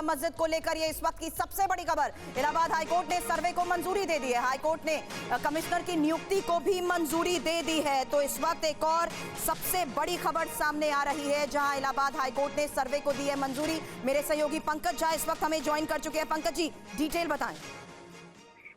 ईदगाह मस्जिद को लेकर ये इस वक्त की सबसे बड़ी खबर। इलाहाबाद हाईकोर्ट ने सर्वे को मंजूरी दे दी है। हाईकोर्ट ने कमिश्नर की नियुक्ति को भी मंजूरी दे दी है। तो इस वक्त एक और सबसे बड़ी खबर सामने आ रही है, जहां इलाहाबाद हाईकोर्ट ने सर्वे को दी है मंजूरी। मेरे सहयोगी पंकज झा इस वक्त हमें ज्वाइन कर चुके हैं। पंकज जी, डिटेल बताएं।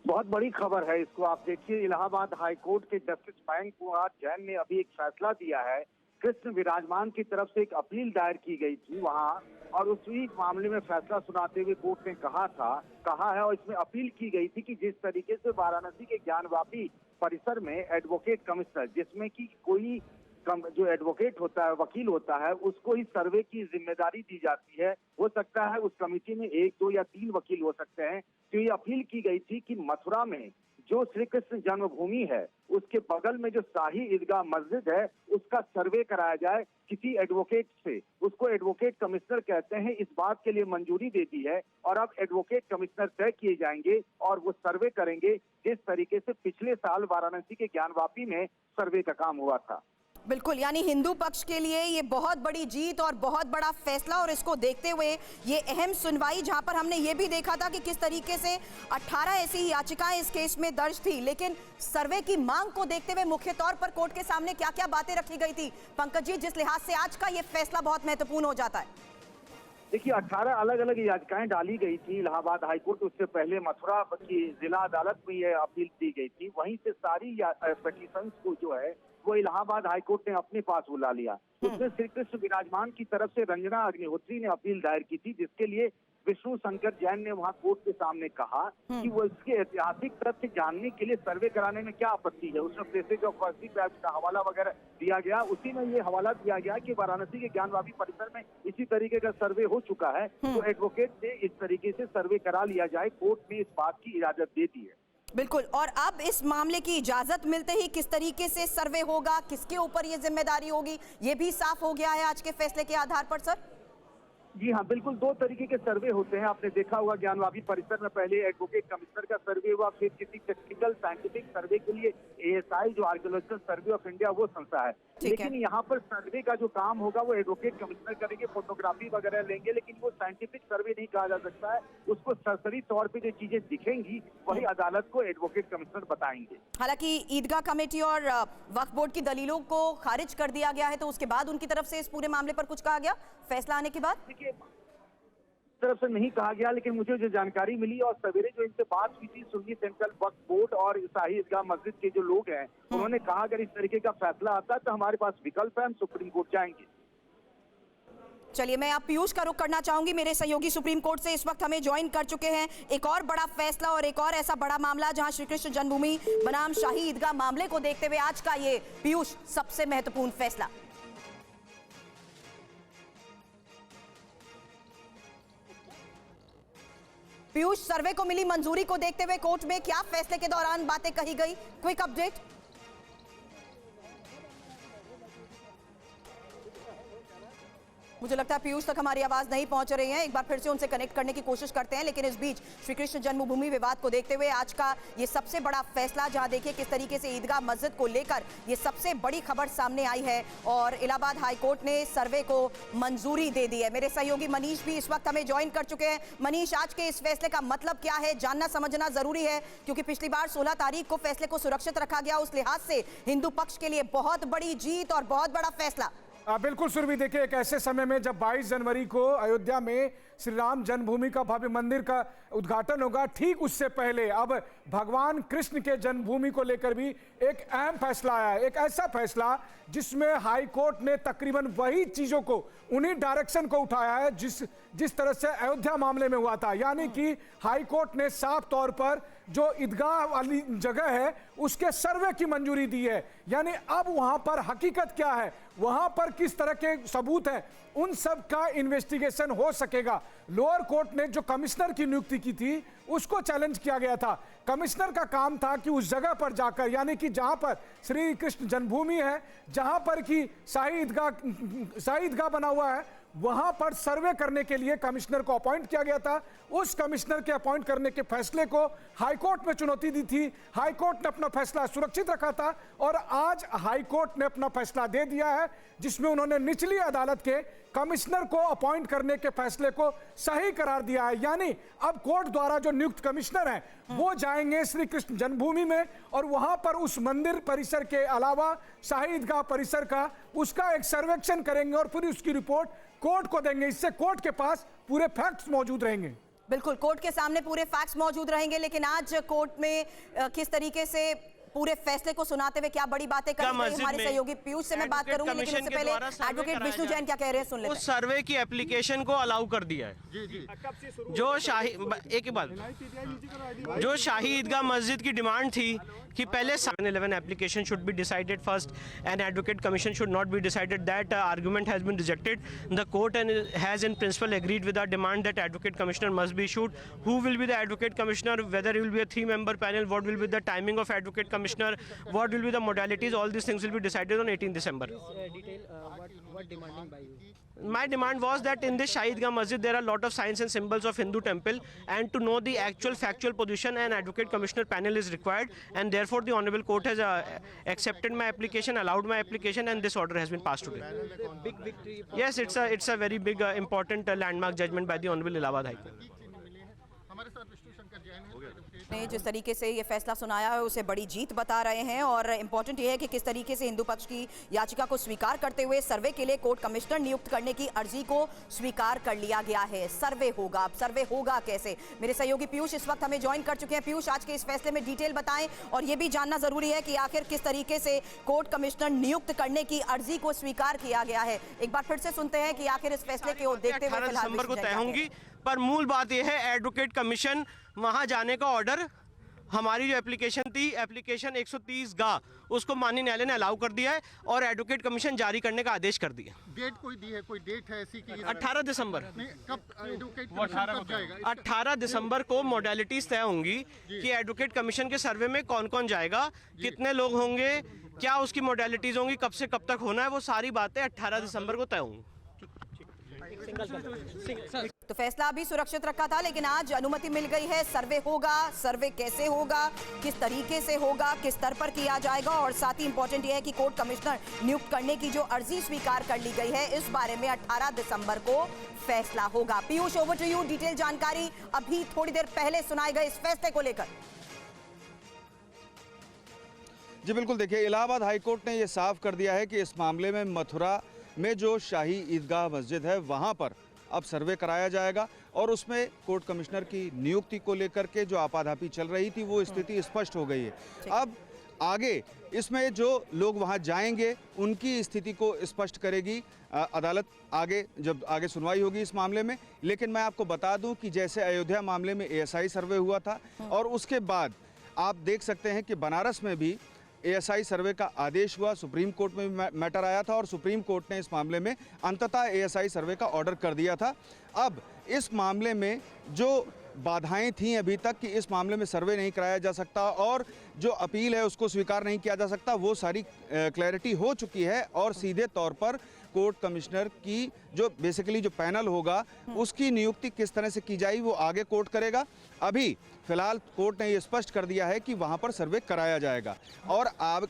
बहुत बड़ी खबर है, इसको आप देखिए। इलाहाबाद हाईकोर्ट के जस्टिस मयंक कुमार जैन ने अभी एक फैसला दिया है। कृष्ण विराजमान की तरफ से एक अपील दायर की गई थी वहां, और उसी मामले में फैसला सुनाते हुए कोर्ट ने कहा है और इसमें अपील की गई थी कि जिस तरीके से वाराणसी के ज्ञानवापी परिसर में एडवोकेट कमिश्नर, जिसमें कि कोई जो एडवोकेट होता है, वकील होता है, उसको ही सर्वे की जिम्मेदारी दी जाती है। हो सकता है उस कमेटी में 1, 2 या 3 वकील हो सकते हैं। तो ये अपील की गई थी कि मथुरा में जो श्री कृष्ण जन्मभूमि है, उसके बगल में जो शाही ईदगाह मस्जिद है, उसका सर्वे कराया जाए किसी एडवोकेट से। उसको एडवोकेट कमिश्नर कहते हैं। इस बात के लिए मंजूरी दे दी है और अब एडवोकेट कमिश्नर तय किए जाएंगे और वो सर्वे करेंगे जिस तरीके से पिछले साल वाराणसी के ज्ञानवापी में सर्वे का काम हुआ था। बिल्कुल, यानी हिंदू पक्ष के लिए ये बहुत बड़ी जीत और बहुत बड़ा फैसला, और इसको देखते हुए ये अहम सुनवाई, जहां पर हमने ये भी देखा था कि किस तरीके से 18 ऐसी याचिकाएं इस केस में दर्ज थी, लेकिन सर्वे की मांग को देखते हुए मुख्य तौर पर कोर्ट के सामने क्या क्या बातें रखी गई थी पंकज जी, जिस लिहाज से आज का ये फैसला बहुत महत्वपूर्ण हो जाता है। देखिए, 18 अलग अलग याचिकाएं डाली गई थी इलाहाबाद हाईकोर्ट। उससे पहले मथुरा की जिला अदालत में यह अपील दी गई थी। वहीं से सारी पिटीशंस को जो है वो इलाहाबाद हाईकोर्ट ने अपने पास बुला लिया। उसमें श्री कृष्ण विराजमान की तरफ से रंजना अग्निहोत्री ने अपील दायर की थी, जिसके लिए विष्णु शंकर जैन ने वहां कोर्ट के सामने कहा कि वो इसके ऐतिहासिक तथ्य जानने के लिए सर्वे कराने में क्या आपत्ति है। उसमें प्लेसेज ऑफ वर्शिप का हवाला वगैरह दिया गया। उसी में ये हवाला दिया गया कि वाराणसी के ज्ञानवापी परिसर में इसी तरीके का सर्वे हो चुका है, तो एडवोकेट से इस तरीके से सर्वे करा लिया जाए। कोर्ट ने इस बात की इजाजत दे दी है। बिल्कुल, और अब इस मामले की इजाजत मिलते ही किस तरीके से सर्वे होगा, किसके ऊपर ये जिम्मेदारी होगी, ये भी साफ हो गया है आज के फैसले के आधार पर। सर जी हाँ, बिल्कुल 2 तरीके के सर्वे होते हैं। आपने देखा होगा ज्ञानवापी परिसर में पहले एडवोकेट कमिश्नर का सर्वे हुआ, फिर किसी टेक्निकल साइंटिफिक सर्वे के लिए ASI जो आर्कियोलॉजिकल सर्वे ऑफ इंडिया वो संस्था है। लेकिन यहाँ पर सर्वे का जो काम होगा वो एडवोकेट कमिश्नर करेंगे, फोटोग्राफी वगैरह लेंगे, लेकिन वो साइंटिफिक सर्वे नहीं कहा जा सकता है। उसको सरसरी तौर पे जो चीजें दिखेंगी वही अदालत को एडवोकेट कमिश्नर बताएंगे। हालांकि ईदगाह कमेटी और वक्फ बोर्ड की दलीलों को खारिज कर दिया गया है, तो उसके बाद उनकी तरफ से इस पूरे मामले पर कुछ कहा गया फैसला आने के बाद? देखिए, तरफ से नहीं कहा गया, लेकिन मुझे जो जानकारी मिली और सवेरे जो इनसे बात हुई थी सुन्नी सेंट्रल वक्फ बोर्ड और शाही ईदगाह मस्जिद के जो लोग हैं, उन्होंने कहा अगर इस तरीके का फैसला आता है तो हमारे पास विकल्प है, हम सुप्रीम कोर्ट जाएंगे। चलिए, मैं आप पीयूष का रुख करना चाहूंगी। मेरे सहयोगी सुप्रीम कोर्ट से इस वक्त हमें ज्वाइन कर चुके हैं। एक और बड़ा फैसला और एक और ऐसा बड़ा मामला जहां श्री कृष्ण जन्मभूमि बनाम शाही ईदगाह मामले को देखते हुए आज का ये पीयूष सबसे महत्वपूर्ण फैसला। पीयूष, सर्वे को मिली मंजूरी को देखते हुए कोर्ट में क्या फैसले के दौरान बातें कही गई, क्विक अपडेट। मुझे लगता है पीयूष तक हमारी आवाज नहीं पहुंच रही है। एक बार फिर से उनसे कनेक्ट करने की कोशिश करते हैं, लेकिन इस बीच श्री कृष्ण जन्मभूमि विवाद को देखते हुए आज का ये सबसे बड़ा फैसला, जहां देखिए किस तरीके से ईदगाह मस्जिद को लेकर ये सबसे बड़ी खबर सामने आई है और इलाहाबाद हाईकोर्ट ने सर्वे को मंजूरी दे दी है। मेरे सहयोगी मनीष भी इस वक्त हमें ज्वाइन कर चुके हैं। मनीष, आज के इस फैसले का मतलब क्या है, जानना समझना जरूरी है, क्योंकि पिछली बार 16 तारीख को फैसले को सुरक्षित रखा गया। उस लिहाज से हिंदू पक्ष के लिए बहुत बड़ी जीत और बहुत बड़ा फैसला। बिल्कुल सुरभि, देखिए एक ऐसे समय में जब 22 जनवरी को अयोध्या में श्री राम जन्मभूमि का भव्य मंदिर का उद्घाटन होगा, ठीक उससे पहले अब भगवान कृष्ण के जन्मभूमि को लेकर भी एक अहम फैसला आया है। एक ऐसा फैसला जिसमें हाई कोर्ट ने तकरीबन वही चीजों को, उन्हीं डायरेक्शन को उठाया है जिस तरह से अयोध्या मामले में हुआ था। यानी कि हाई कोर्ट ने साफ तौर पर जो ईदगाह वाली जगह है उसके सर्वे की मंजूरी दी है। यानी अब वहां पर हकीकत क्या है, वहां पर किस तरह के सबूत हैं, उन सब का इन्वेस्टिगेशन हो सकेगा। लोअर कोर्ट ने जो कमिश्नर की नियुक्ति की थी उसको चैलेंज किया गया था। कमिश्नर का काम था कि उस जगह पर जाकर, यानी कि जहां पर श्री कृष्ण जन्मभूमि है, जहां पर कि शाही ईदगाह बना हुआ है, वहां पर सर्वे करने के लिए कमिश्नर को अपॉइंट किया गया था। उस कमिश्नर के अपॉइंट करने के फैसले को हाईकोर्ट में चुनौती दी थी। हाईकोर्ट ने अपना फैसला सुरक्षित रखा था और आज हाईकोर्ट ने अपना फैसला दे दिया है, जिसमें उन्होंने निचली अदालत के कमिश्नर को अपॉइंट करने के फैसले को सही करार दिया है। यानी अब कोर्ट द्वारा जो नियुक्त कमिश्नर हैं वो जाएंगे श्री कृष्ण जन्मभूमि में और वहां पर उस मंदिर परिसर के अलावा शाही ईदगाह परिसर का उसका एक सर्वेक्षण करेंगे और फिर उसकी रिपोर्ट कोर्ट को देंगे। इससे कोर्ट के पास पूरे फैक्ट्स मौजूद रहेंगे। बिल्कुल, कोर्ट के सामने पूरे फैक्ट्स मौजूद रहेंगे। लेकिन आज कोर्ट में किस तरीके से पूरे फैसले को सुनाते हुए क्या बड़ी बातें कर रहे हैं हमारे सहयोगी पीयूष से मैं बात करूंगी, लेकिन उससे पहले एडवोकेट विष्णु जैन क्या कह रहे हैं सुन लेते हैं। उस सर्वे की एप्लीकेशन को अलाउ कर दिया है। जो शाही एक ही बात, जो शाही ईदगाह मस्जिद की डिमांड थी कि पहले 7-11 application should be decided first and advocate commission should not be decided. That argument has been rejected. The court has in principle agreed with our demand that advocate commissioner must be issued. Who will be the advocate commissioner, whether it will be a 3-member panel, what will be the timing of advocate commissioner, what will be the modalities, all these things will be decided on 18 December. What demanding by you? My demand was that in this Shahi Eidgah Masjid there are a lot of signs and symbols of Hindu temple, and to know the actual factual position an advocate commissioner panel is required, and therefore the honorable court has accepted my application, allowed my application, and this order has been passed today. Big victory. Yes, it's a very big important landmark judgment by the honorable Allahabad High Court. ने जिस तरीके से ये फैसला सुनाया है उसे बड़ी जीत बता रहे हैं और इम्पोर्टेंट ये है कि किस तरीके से हिंदू पक्ष की याचिका को स्वीकार करते हुए सर्वे के लिए कोर्ट कमिश्नर नियुक्त करने की अर्जी को स्वीकार कर लिया गया है। सर्वे होगा, अब सर्वे होगा कैसे? मेरे सहयोगी पीयूष इस वक्त हमें ज्वाइन कर चुके हैं। पीयूष, आज के इस फैसले में डिटेल बताएं और ये भी जानना जरूरी है कि आखिर किस तरीके से कोर्ट कमिश्नर नियुक्त करने की अर्जी को स्वीकार किया गया है। एक बार फिर से सुनते हैं कि आखिर इस फैसले को देखते हुए 18 दिसंबर को तय होंगी, पर मूल बात यह है एडवोकेट कमीशन वहां जाने का ऑर्डर, हमारी जो एप्लीकेशन थी एप्लीकेशन 130 गा, उसको माननीय न्यायालय ने अलाउ कर दिया है और एडवोकेट कमीशन जारी करने का आदेश कर दिया। डेट कोई दी है, कोई डेट है ऐसी कि 18 दिसंबर कब एडवोकेट कमीशन कब जाएगा? 18 दिसंबर को मॉडलिटीज तय होंगी कि एडवोकेट कमीशन के सर्वे में कौन कौन जाएगा, कितने लोग होंगे, क्या उसकी मॉडलिटीज होंगी, कब से कब तक होना है, वो सारी बातें 18 दिसंबर को तय होंगी। तो फैसला अभी सुरक्षित रखा था, लेकिन आज अनुमति मिल गई है। सर्वे होगा, सर्वे कैसे होगा, किस तरीके से होगा, किस स्तर पर किया जाएगा और साथ ही इंपॉर्टेंट यह है कि कोर्ट कमिश्नर नियुक्त करने की जो अर्जी स्वीकार कर ली गई है इस बारे में 18 दिसंबर को फैसला होगा। Piyush, over to you, detail जानकारी अभी थोड़ी देर पहले सुनाए गए इस फैसले को लेकर। जी बिल्कुल, देखिए इलाहाबाद हाईकोर्ट ने यह साफ कर दिया है कि इस मामले में मथुरा में जो शाही ईदगाह मस्जिद है वहां पर अब सर्वे कराया जाएगा और उसमें कोर्ट कमिश्नर की नियुक्ति को लेकर के जो आपाधापी चल रही थी वो स्थिति स्पष्ट हो गई है। अब आगे इसमें जो लोग वहां जाएंगे उनकी स्थिति को स्पष्ट करेगी अदालत आगे, जब आगे सुनवाई होगी इस मामले में। लेकिन मैं आपको बता दूं कि जैसे अयोध्या मामले में ASI सर्वे हुआ था और उसके बाद आप देख सकते हैं कि बनारस में भी ASI सर्वे का आदेश हुआ, सुप्रीम कोर्ट में भी मैटर आया था और सुप्रीम कोर्ट ने इस मामले में अंततः ASI सर्वे का ऑर्डर कर दिया था। अब इस मामले में जो बाधाएं थीं अभी तक कि इस मामले में सर्वे नहीं कराया जा सकता और जो अपील है उसको स्वीकार नहीं किया जा सकता, वो सारी क्लैरिटी हो चुकी है और सीधे तौर पर कोर्ट कमिश्नर की जो बेसिकली जो पैनल होगा उसकी नियुक्ति किस तरह से की जाएगी वो आगे कोर्ट करेगा। अभी फिलहाल कोर्ट ने ये स्पष्ट कर दिया है कि वहां पर सर्वे कराया जाएगा और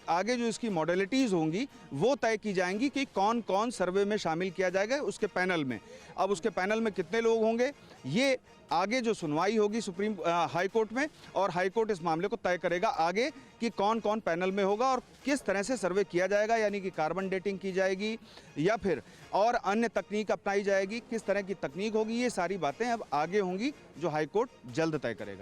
आगे जो इसकी मॉडलिटीज़ होंगी वो तय की जाएंगी कि कौन कौन सर्वे में शामिल किया जाएगा उसके पैनल में। अब उसके पैनल में कितने लोग होंगे ये आगे जो सुनवाई होगी सुप्रीम हाई कोर्ट में और हाई कोर्ट इस मामले को तय करेगा आगे कि कौन कौन पैनल में होगा और किस तरह से सर्वे किया जाएगा, यानी कि कार्बन डेटिंग की जाएगी या फिर और अन्य तकनीक अपनाई जाएगी, किस तरह की तकनीक होगी, ये सारी बातें अब आगे होंगी जो हाई कोर्ट जल्द तय करेगा।